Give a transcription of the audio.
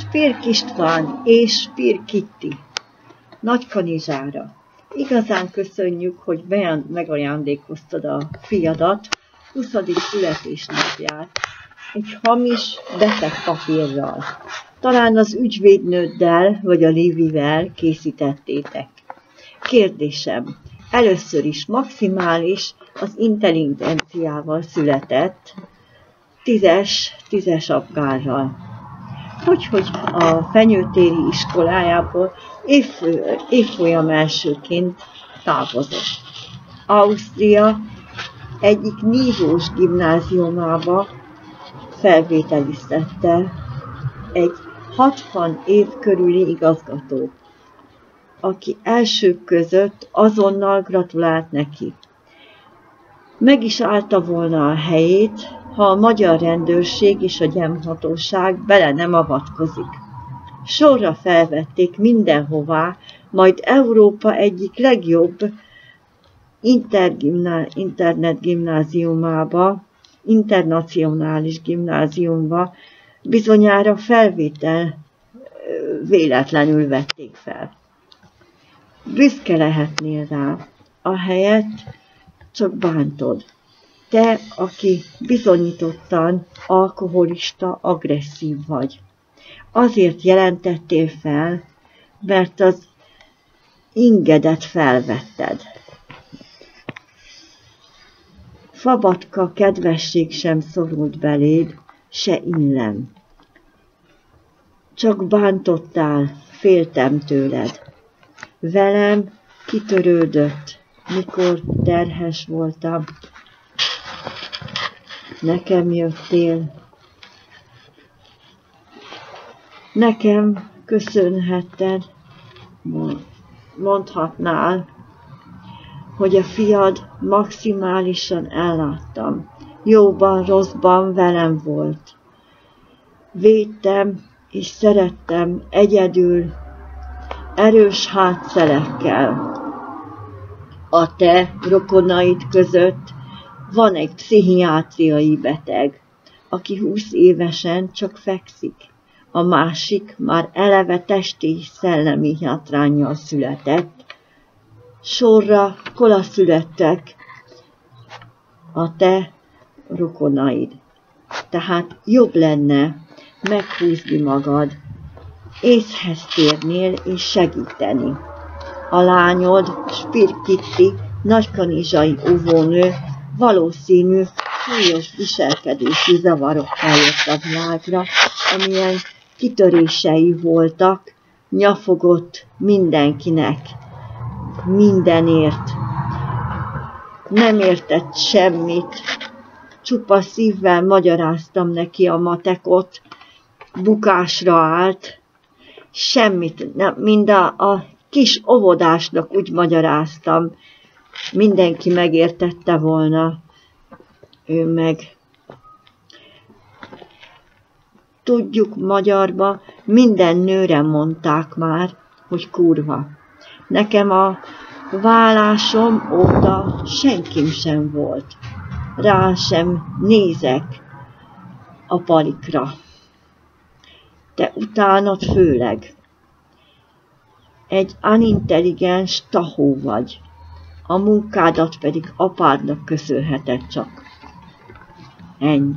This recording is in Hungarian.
Spirk István és Spirk Kitti, Nagykanizsára. Igazán köszönjük, hogy megajándékoztad a fiadat 20. születésnapját egy hamis beteg papírral. Talán az ügyvédnőddel vagy a Livivel készítettétek. Kérdésem, először is maximális az intelligenciával született, 10-es apgárral. Hogy a Fenyőtéri iskolájából évfolyam elsőként távozott. Ausztria egyik nívós gimnáziumába felvételiztette egy 60 év körüli igazgató, aki elsők között azonnal gratulált neki. Meg is állta volna a helyét, ha a magyar rendőrség és a gyemhatóság bele nem avatkozik. Sorra felvették mindenhová, majd Európa egyik legjobb internacionális gimnáziumba, bizonyára felvétel véletlenül vették fel. Büszke lehetnél rá, ahelyett csak bántod. Te, aki bizonyítottan alkoholista, agresszív vagy. Azért jelentettél fel, mert az ingedet felvetted. Fabatka kedvesség sem szorult beléd, se illem. Csak bántottál, féltem tőled. Velem kitörődött, mikor terhes voltam. Nekem jöttél. Nekem köszönhetted, mondhatnál, hogy a fiad maximálisan elláttam. Jóban, rosszban velem volt. Védtem és szerettem egyedül, erős hátszelekkel. A te rokonaid között van egy pszichiátriai beteg, aki 20 évesen csak fekszik. A másik már eleve testi és szellemi hátránnyal született. Sorra kolaszülettek a te rokonaid. Tehát jobb lenne meghúzni magad, észhez térnél és segíteni. A lányod, Spirk Kitti, nagykanizsai óvónő, valószínű súlyos viselkedési zavarokkal jött a világra, amilyen kitörései voltak, nyafogott mindenkinek, mindenért. Nem értett semmit, csupa szívvel magyaráztam neki a matekot, bukásra állt, semmit, nem, mind a kis óvodásnak úgy magyaráztam, mindenki megértette volna, ő meg. Tudjuk, magyarba minden nőre mondták már, hogy kurva. Nekem a vállásom óta senkim sem volt. Rá sem nézek a palikra. Te utánad főleg. Egy unintelligens tahó vagy. A munkádat pedig apádnak köszönheted csak. Ennyi.